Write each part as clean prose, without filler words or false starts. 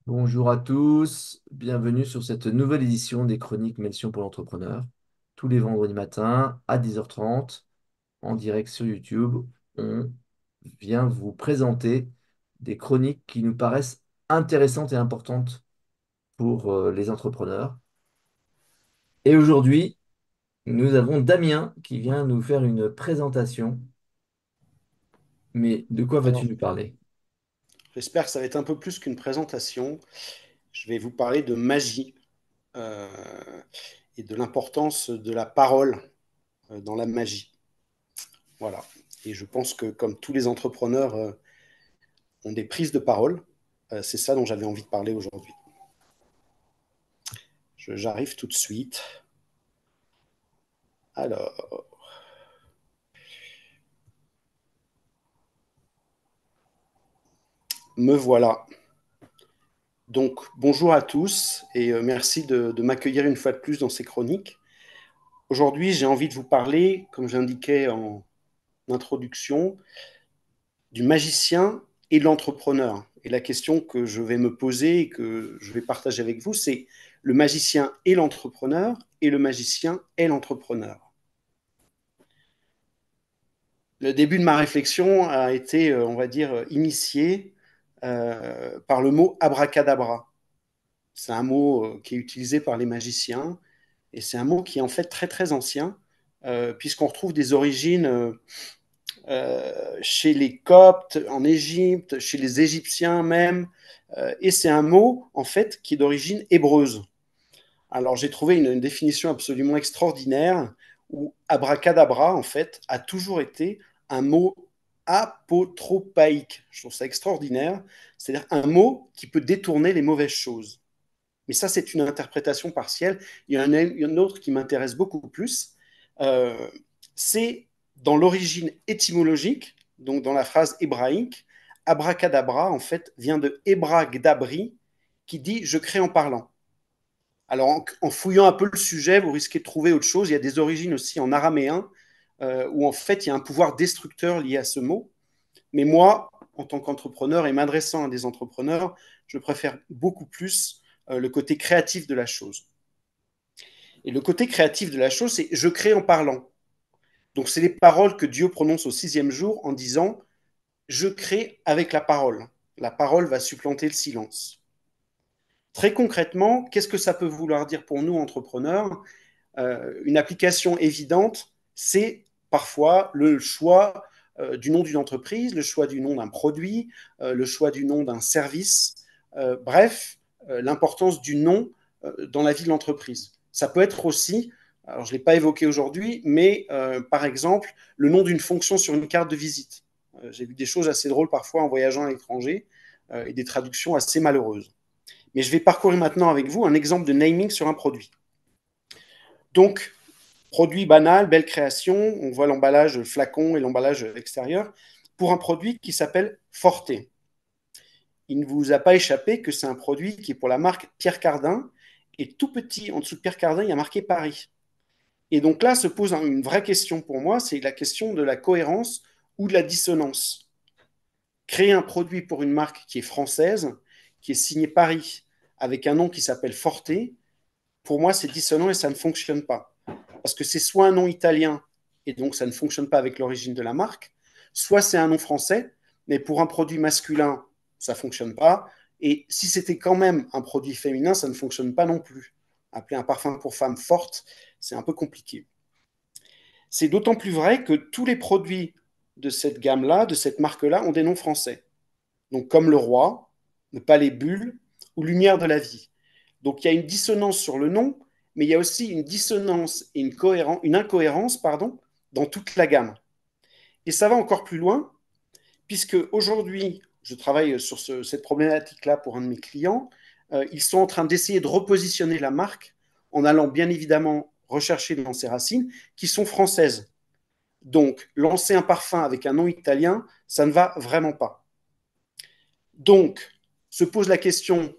Bonjour à tous, bienvenue sur cette nouvelle édition des Chroniques Mention pour l'entrepreneur. Tous les vendredis matins à 10h30, en direct sur YouTube, on vient vous présenter des chroniques qui nous paraissent intéressantes et importantes pour les entrepreneurs. Et aujourd'hui, nous avons Damien qui vient nous faire une présentation. Mais de quoi vas-tu Alors, nous parler? j'espère que ça va être un peu plus qu'une présentation. Je vais vous parler de magie euh, et de l'importance de la parole dans la magie. Voilà. Et je pense que comme tous les entrepreneurs ont des prises de parole, c'est ça dont j'avais envie de parler aujourd'hui. J'arrive tout de suite. Alors, me voilà. Donc, bonjour à tous et merci de m'accueillir une fois de plus dans ces chroniques. Aujourd'hui, j'ai envie de vous parler, comme j'indiquais en introduction, du magicien et de l'entrepreneur. Et la question que je vais me poser et que je vais partager avec vous, c'est le magicien et l'entrepreneur et le magicien et l'entrepreneur. Le début de ma réflexion a été, on va dire, initié par le mot abracadabra. C'est un mot qui est utilisé par les magiciens et c'est un mot qui est en fait très très ancien puisqu'on retrouve des origines chez les Coptes, en Égypte, chez les Égyptiens même. Et c'est un mot, en fait, qui est d'origine hébreuse. Alors, j'ai trouvé une définition absolument extraordinaire où abracadabra, en fait, a toujours été un mot apotropaïque. Je trouve ça extraordinaire. C'est-à-dire un mot qui peut détourner les mauvaises choses. Mais ça, c'est une interprétation partielle. Il y en a une autre qui m'intéresse beaucoup plus. Euh, c'est dans l'origine étymologique, donc dans la phrase hébraïque, abracadabra, en fait, vient de hébragdabri, qui dit je crée en parlant. Alors, en fouillant un peu le sujet, vous risquez de trouver autre chose. Il y a des origines aussi en araméen, où en fait, il y a un pouvoir destructeur lié à ce mot. Mais moi, en tant qu'entrepreneur et m'adressant à des entrepreneurs, je préfère beaucoup plus le côté créatif de la chose. Et le côté créatif de la chose, c'est je crée en parlant. Donc, c'est les paroles que Dieu prononce au sixième jour en disant je crée avec la parole. La parole va supplanter le silence. Très concrètement, qu'est-ce que ça peut vouloir dire pour nous, entrepreneurs? Une application évidente, c'est parfois le choix du nom d'une entreprise, le choix du nom d'un produit, le choix du nom d'un service, bref, l'importance du nom dans la vie de l'entreprise. Ça peut être aussi, alors je ne l'ai pas évoqué aujourd'hui, mais par exemple, le nom d'une fonction sur une carte de visite. J'ai vu des choses assez drôles parfois en voyageant à l'étranger et des traductions assez malheureuses. Mais je vais parcourir maintenant avec vous un exemple de naming sur un produit. Donc, produit banal, belle création, on voit l'emballage le flacon et l'emballage extérieur, pour un produit qui s'appelle Forte. Il ne vous a pas échappé que c'est un produit qui est pour la marque Pierre Cardin, et tout petit en dessous de Pierre Cardin, il y a marqué Paris. Et donc là se pose une vraie question pour moi, c'est la question de la cohérence ou de la dissonance. Créer un produit pour une marque qui est française, qui est signée Paris, avec un nom qui s'appelle Forte, pour moi c'est dissonant et ça ne fonctionne pas. Parce que c'est soit un nom italien, et donc ça ne fonctionne pas avec l'origine de la marque, soit c'est un nom français, mais pour un produit masculin, ça ne fonctionne pas. Et si c'était quand même un produit féminin, ça ne fonctionne pas non plus. Appeler un parfum pour femme forte, c'est un peu compliqué. C'est d'autant plus vrai que tous les produits de cette gamme-là, de cette marque-là, ont des noms français. Donc comme le roi, le palais bulle ou lumière de la vie. Donc il y a une dissonance sur le nom, mais il y a aussi une dissonance et une incohérence pardon, dans toute la gamme. Et ça va encore plus loin, puisque aujourd'hui, je travaille sur cette problématique-là pour un de mes clients. Ils sont en train d'essayer de repositionner la marque en allant bien évidemment rechercher dans ses racines, qui sont françaises. Donc, lancer un parfum avec un nom italien, ça ne va vraiment pas. Donc, se pose la question,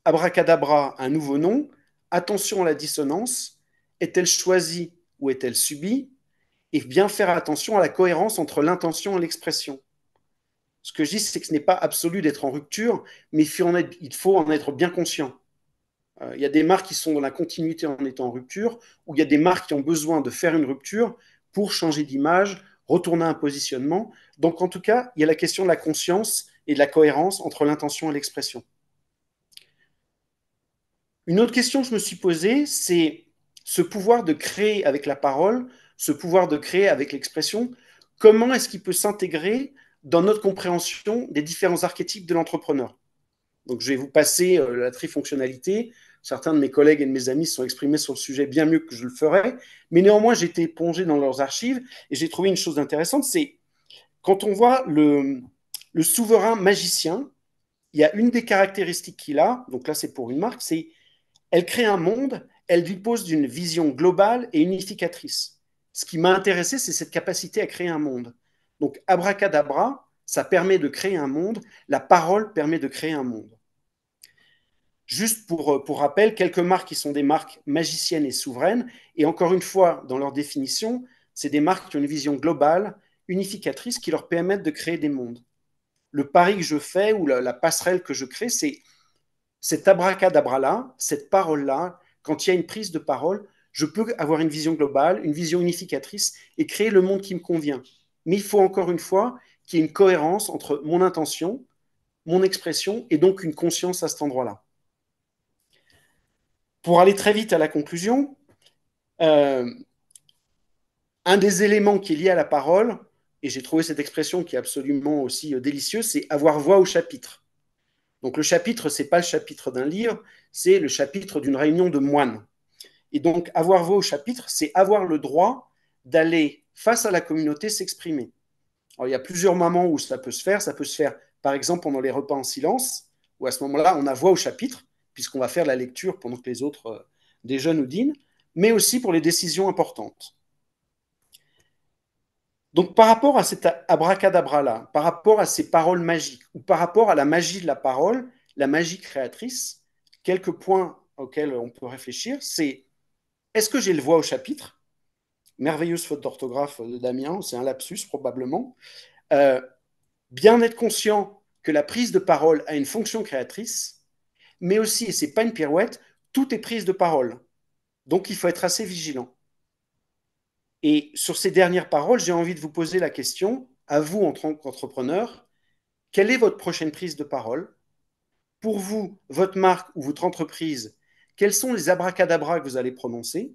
abracadabra, un nouveau nom, attention à la dissonance, est-elle choisie ou est-elle subie? Et bien faire attention à la cohérence entre l'intention et l'expression. Ce que je dis, c'est que ce n'est pas absolu d'être en rupture, mais il faut en être bien conscient. Il y a des marques qui sont dans la continuité en étant en rupture, ou il y a des marques qui ont besoin de faire une rupture pour changer d'image, retourner un positionnement. Donc, en tout cas, il y a la question de la conscience et de la cohérence entre l'intention et l'expression. Une autre question que je me suis posée, c'est ce pouvoir de créer avec la parole, ce pouvoir de créer avec l'expression, comment est-ce qu'il peut s'intégrer dans notre compréhension des différents archétypes de l'entrepreneur? Donc, je vais vous passer la trifonctionnalité. Certains de mes collègues et de mes amis se sont exprimés sur le sujet bien mieux que je le ferais, mais néanmoins, j'ai été plongé dans leurs archives et j'ai trouvé une chose intéressante, c'est quand on voit le souverain magicien, il y a une des caractéristiques qu'il a, donc là c'est pour une marque, c'est elle crée un monde, elle dispose d'une vision globale et unificatrice. Ce qui m'a intéressé, c'est cette capacité à créer un monde. Donc, abracadabra, ça permet de créer un monde, la parole permet de créer un monde. Juste pour rappel, quelques marques qui sont des marques magiciennes et souveraines, et encore une fois, dans leur définition, c'est des marques qui ont une vision globale, unificatrice, qui leur permettent de créer des mondes. Le pari que je fais ou la passerelle que je crée, c'est cet abracadabra-là, cette parole-là, quand il y a une prise de parole, je peux avoir une vision globale, une vision unificatrice et créer le monde qui me convient. Mais il faut encore une fois qu'il y ait une cohérence entre mon intention, mon expression et donc une conscience à cet endroit-là. Pour aller très vite à la conclusion, euh, un des éléments qui est lié à la parole, et j'ai trouvé cette expression qui est absolument aussi délicieuse, c'est avoir voix au chapitre. Donc le chapitre, ce n'est pas le chapitre d'un livre, c'est le chapitre d'une réunion de moines. Et donc, avoir voix au chapitre, c'est avoir le droit d'aller face à la communauté s'exprimer. Alors, il y a plusieurs moments où ça peut se faire. Ça peut se faire, par exemple, pendant les repas en silence, où à ce moment-là, on a voix au chapitre, puisqu'on va faire la lecture pendant que les autres déjeunent ou dînent, mais aussi pour les décisions importantes. Donc, par rapport à cet abracadabra-là, par rapport à ces paroles magiques, ou par rapport à la magie de la parole, la magie créatrice, quelques points auxquels on peut réfléchir, c'est est-ce que j'ai le voix au chapitre? Merveilleuse faute d'orthographe de Damien, c'est un lapsus probablement. Euh, Bien être conscient que la prise de parole a une fonction créatrice, mais aussi, et c'est pas une pirouette, tout est prise de parole. Donc il faut être assez vigilant. Et sur ces dernières paroles, j'ai envie de vous poser la question, à vous en tant qu'entrepreneur, quelle est votre prochaine prise de parole? Pour vous, votre marque ou votre entreprise, quels sont les abracadabras que vous allez prononcer?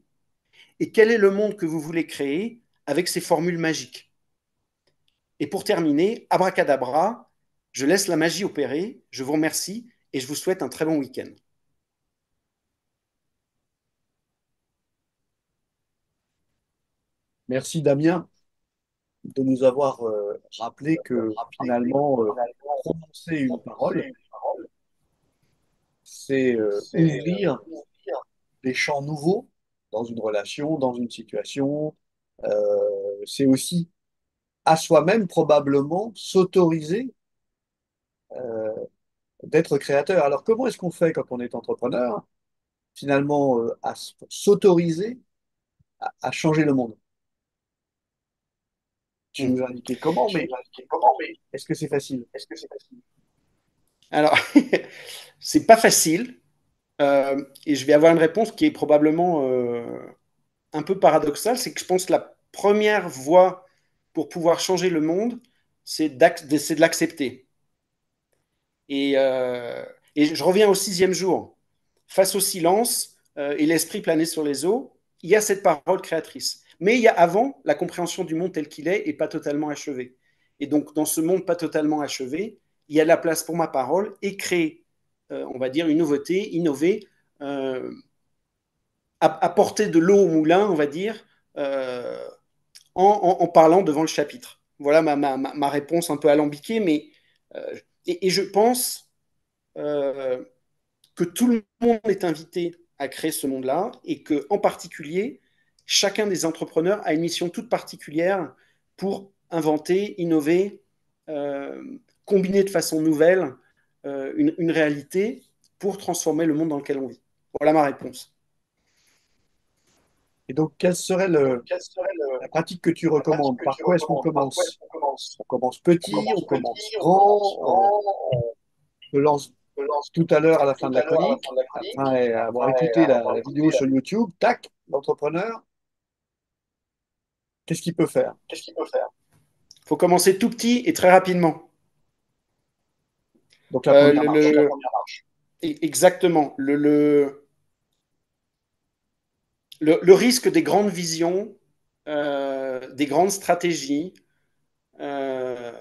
Et quel est le monde que vous voulez créer avec ces formules magiques? Et pour terminer, abracadabra, je laisse la magie opérer, je vous remercie et je vous souhaite un très bon week-end. Merci Damien de nous avoir rappelé que finalement, prononcer une parole, c'est ouvrir des champs nouveaux dans une relation, dans une situation. C'est aussi à soi-même probablement s'autoriser d'être créateur. Alors comment est-ce qu'on fait quand on est entrepreneur, finalement, à s'autoriser à changer le monde? Tu Hmm. nous as indiqué comment, mais est-ce que c'est facile? Alors, c'est pas facile et je vais avoir une réponse qui est probablement un peu paradoxale. C'est que je pense que la première voie pour pouvoir changer le monde, c'est de l'accepter. Et je reviens au 6e jour. Face au silence et l'esprit plané sur les eaux, il y a cette parole créatrice. Mais il y a avant la compréhension du monde tel qu'il est et pas totalement achevé. Et donc, dans ce monde pas totalement achevé, il y a de la place pour ma parole et créer, on va dire, une nouveauté, innover, euh, apporter de l'eau au moulin, on va dire, euh, en parlant devant le chapitre. Voilà ma réponse un peu alambiquée, mais et je pense euh, que tout le monde est invité à créer ce monde-là et que, en particulier, chacun des entrepreneurs a une mission toute particulière pour inventer, innover, combiner de façon nouvelle une réalité pour transformer le monde dans lequel on vit. Voilà ma réponse. Et donc, quelle serait la pratique que tu recommandes? Par quoi est-ce qu'on commence? On commence petit, on commence grand, on se lance tout à l'heure à la fin de la chronique, après avoir écouté la vidéo sur YouTube, tac, l'entrepreneur, qu'est-ce qu'il peut faire? Il faut commencer tout petit et très rapidement. Donc, la première Le, marche. exactement. Le risque des grandes visions, des grandes stratégies, euh,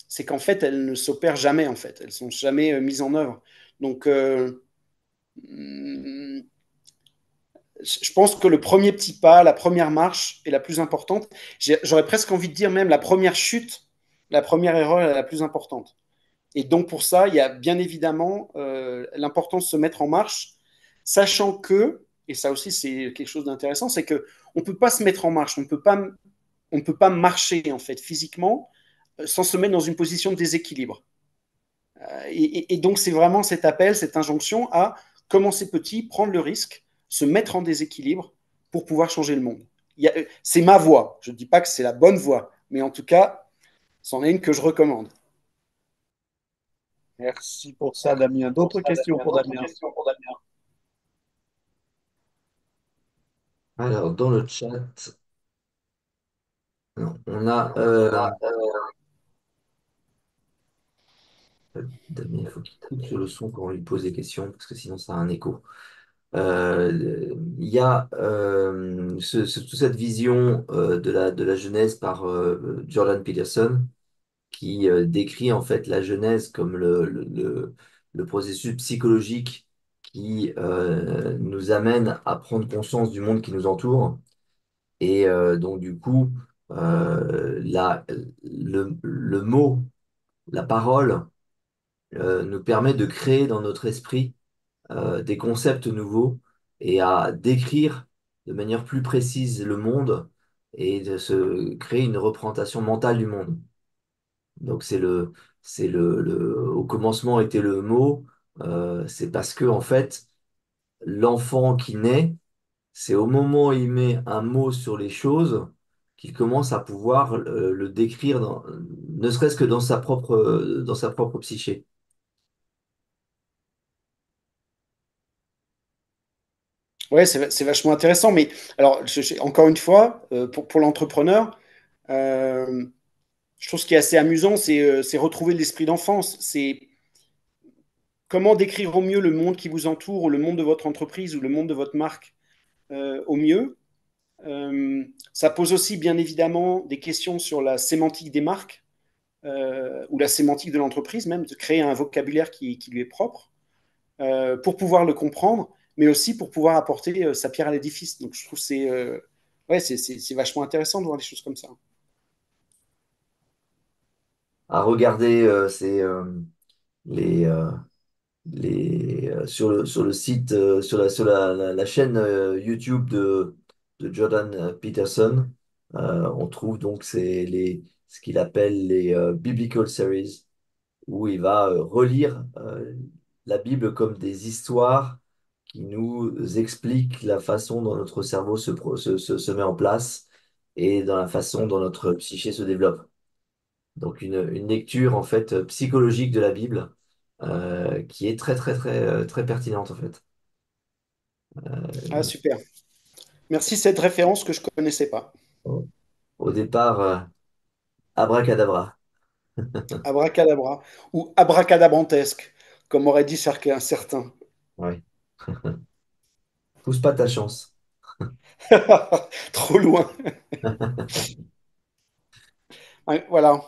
c'est qu'en fait, elles ne s'opèrent jamais, en fait. Elles sont jamais mises en œuvre. Donc, je pense que le premier petit pas, la première marche est la plus importante. J'aurais presque envie de dire même la première chute, la première erreur est la plus importante. Et donc pour ça, il y a bien évidemment l'importance de se mettre en marche, sachant que, et ça aussi c'est quelque chose d'intéressant, c'est que on peut pas se mettre en marche, on ne peut pas marcher en fait physiquement sans se mettre dans une position de déséquilibre. Et donc c'est vraiment cet appel, cette injonction à commencer petit, prendre le risque, se mettre en déséquilibre pour pouvoir changer le monde. C'est ma voie. Je ne dis pas que c'est la bonne voie, mais en tout cas, c'en est une que je recommande. Merci pour ça, Damien. D'autres questions pour Damien? Alors, dans le chat, non, on a Damien, il faut qu'il coupe sur le son quand on lui pose des questions, parce que sinon ça a un écho. Il y a toute cette vision de la Genèse par Jordan Peterson qui décrit en fait la Genèse comme le processus psychologique qui nous amène à prendre conscience du monde qui nous entoure. Et donc du coup, le mot, la parole, nous permet de créer dans notre esprit des concepts nouveaux et à décrire de manière plus précise le monde et de se créer une représentation mentale du monde. Donc au commencement était le mot, c'est parce que en fait, l'enfant qui naît, c'est au moment où il met un mot sur les choses qu'il commence à pouvoir le décrire ne serait-ce que dans sa propre psyché. Ouais, c'est vachement intéressant. Mais alors, encore une fois, pour l'entrepreneur, euh, je trouve ce qui est assez amusant, c'est retrouver l'esprit d'enfance. C'est comment décrire au mieux le monde qui vous entoure, ou le monde de votre entreprise, ou le monde de votre marque au mieux. Ça pose aussi, bien évidemment, des questions sur la sémantique des marques, ou la sémantique de l'entreprise, même, de créer un vocabulaire qui lui est propre, pour pouvoir le comprendre, mais aussi pour pouvoir apporter sa pierre à l'édifice. Donc je trouve que ouais, c'est vachement intéressant de voir des choses comme ça. À regarder les, sur le site, la chaîne YouTube de Jordan Peterson, on trouve donc ce qu'il appelle les Biblical Series, où il va relire la Bible comme des histoires qui nous expliquent la façon dont notre cerveau se met en place et dans la façon dont notre psyché se développe. Donc une lecture en fait psychologique de la Bible qui est très pertinente en fait. Ah, super. Merci cette référence que je ne connaissais pas. Au au départ, abracadabra. Abracadabra, ou abracadabrantesque, comme aurait dit un certain. Ouais. Pousse pas ta chance. Trop loin. Ouais, voilà.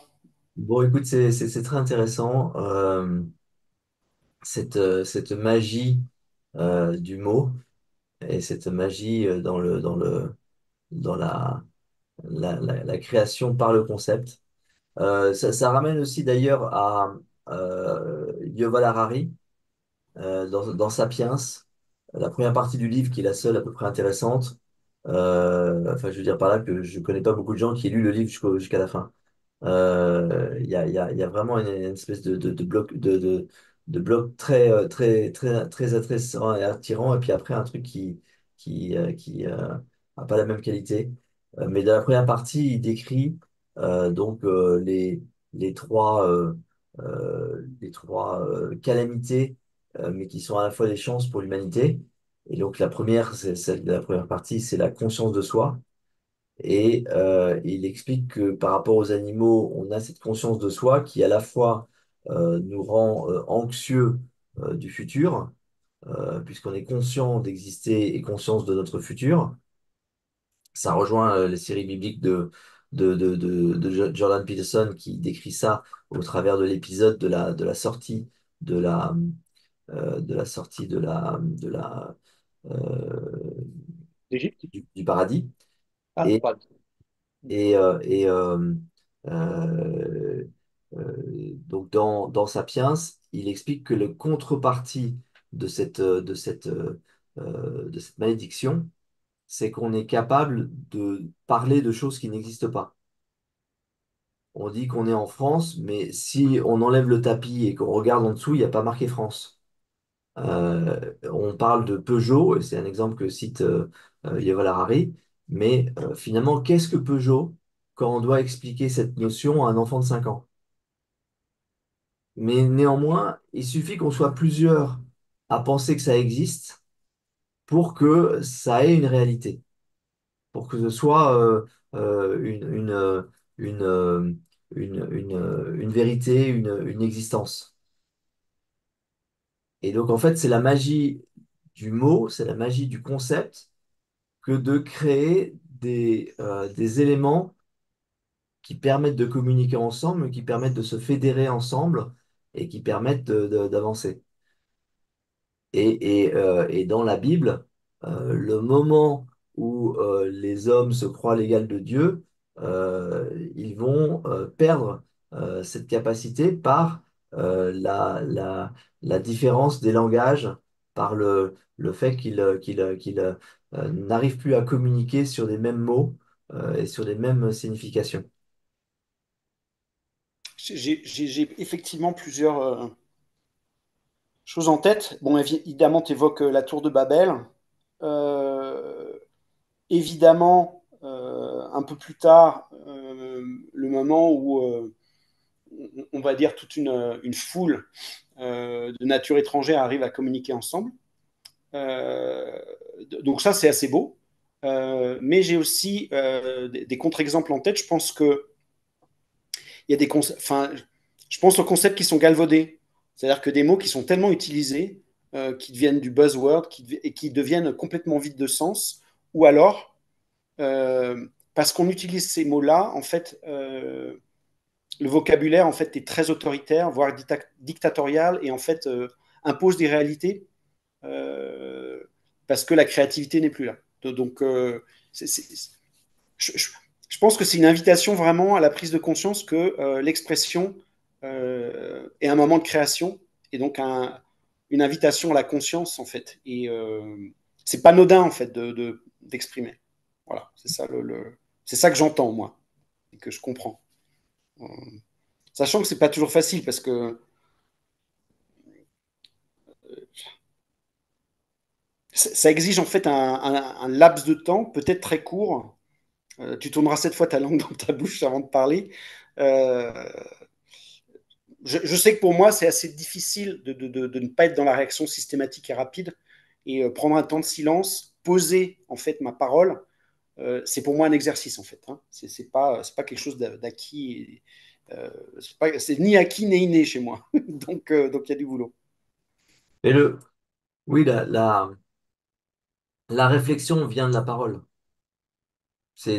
Bon, écoute, c'est très intéressant cette magie du mot et cette magie dans la création par le concept. Ça ramène aussi d'ailleurs à Yuval Harari dans Sapiens, la première partie du livre qui est la seule à peu près intéressante. Enfin, je veux dire par là que je connais pas beaucoup de gens qui aient lu le livre jusqu'à la fin. Il y a vraiment une espèce de bloc de bloc très intéressant et attirant, et puis après un truc qui a pas la même qualité. Mais dans la première partie, il décrit donc les trois calamités, mais qui sont à la fois des chances pour l'humanité. Et donc la première, c'est celle de la première partie, c'est la conscience de soi. Et il explique que par rapport aux animaux, on a cette conscience de soi qui à la fois nous rend anxieux du futur, puisqu'on est conscient d'exister et conscience de notre futur. Ça rejoint les séries bibliques de Jordan Peterson qui décrit ça au travers de l'épisode de la sortie de de la sortie euh, L'Égypte? du paradis. Ah, Et, pardon. et donc dans Sapiens, il explique que le contrepartie de cette malédiction, c'est qu'on est capable de parler de choses qui n'existent pas. On dit qu'on est en France, mais si on enlève le tapis et qu'on regarde en dessous, il n'y a pas marqué France. On parle de Peugeot, et c'est un exemple que cite Yuval Harari, mais finalement, qu'est-ce que Peugeot quand on doit expliquer cette notion à un enfant de 5 ans? Mais néanmoins, il suffit qu'on soit plusieurs à penser que ça existe pour que ça ait une réalité, pour que ce soit une, euh, une vérité, une existence. Et donc, en fait, c'est la magie du mot, c'est la magie du concept que de créer des éléments qui permettent de communiquer ensemble, qui permettent de se fédérer ensemble et qui permettent d'avancer. Et dans la Bible, le moment où les hommes se croient l'égal de Dieu, ils vont perdre cette capacité par la différence des langages, par le fait qu'ils n'arrivent plus à communiquer sur les mêmes mots et sur les mêmes significations. J'ai effectivement plusieurs choses en tête. Bon, évidemment, tu évoques la tour de Babel. Euh, Évidemment, un peu plus tard, le moment où on va dire toute une foule de nature étrangère arrive à communiquer ensemble. Euh, donc ça, c'est assez beau. Mais j'ai aussi des contre-exemples en tête. Je pense que il y a enfin, je pense aux concepts qui sont galvaudés. C'est-à-dire que des mots qui sont tellement utilisés, qui deviennent du buzzword, et qui deviennent complètement vides de sens, ou alors parce qu'on utilise ces mots-là, en fait, le vocabulaire en fait est très autoritaire, voire dictatorial, et en fait impose des réalités parce que la créativité n'est plus là. Donc, je, je, je, pense que c'est une invitation vraiment à la prise de conscience que l'expression est un moment de création et donc une invitation à la conscience en fait. Et c'est pas anodin en fait d'exprimer. Voilà, c'est ça c'est ça que j'entends moi et que je comprends. Euh, Sachant que c'est pas toujours facile parce que ça exige en fait un laps de temps, peut-être très court. Tu tourneras cette fois ta langue dans ta bouche avant de parler. Euh, je sais que pour moi, c'est assez difficile de ne pas être dans la réaction systématique et rapide et prendre un temps de silence, poser en fait ma parole. C'est pour moi un exercice en fait. Hein. C'est pas quelque chose d'acquis. C'est ni acquis ni inné chez moi. Donc il y a du boulot. Et oui, la réflexion vient de la parole. C'est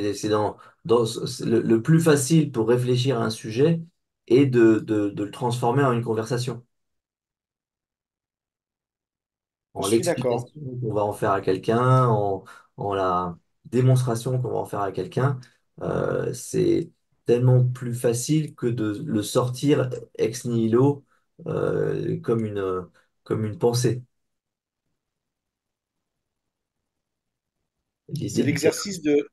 le plus facile pour réfléchir à un sujet et de le transformer en une conversation. Je En suis d'accord. l'explication qu'on va en faire à quelqu'un, en la démonstration qu'on va en faire à quelqu'un, c'est tellement plus facile que de le sortir ex nihilo comme une pensée. C'est L'idée du l'exercice de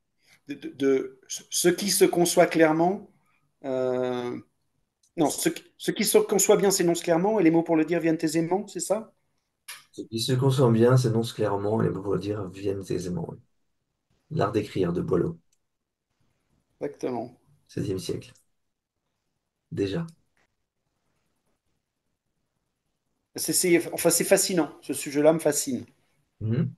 ce qui se conçoit clairement. euh, non, ce qui se conçoit bien s'énonce clairement et les mots pour le dire viennent aisément, c'est ça? ce qui se conçoit bien s'énonce clairement et les mots pour le dire viennent aisément. Oui. L'art d'écrire de Boileau, Exactement. 16e siècle, déjà. Enfin, c'est fascinant. Ce sujet-là me fascine. Mhm.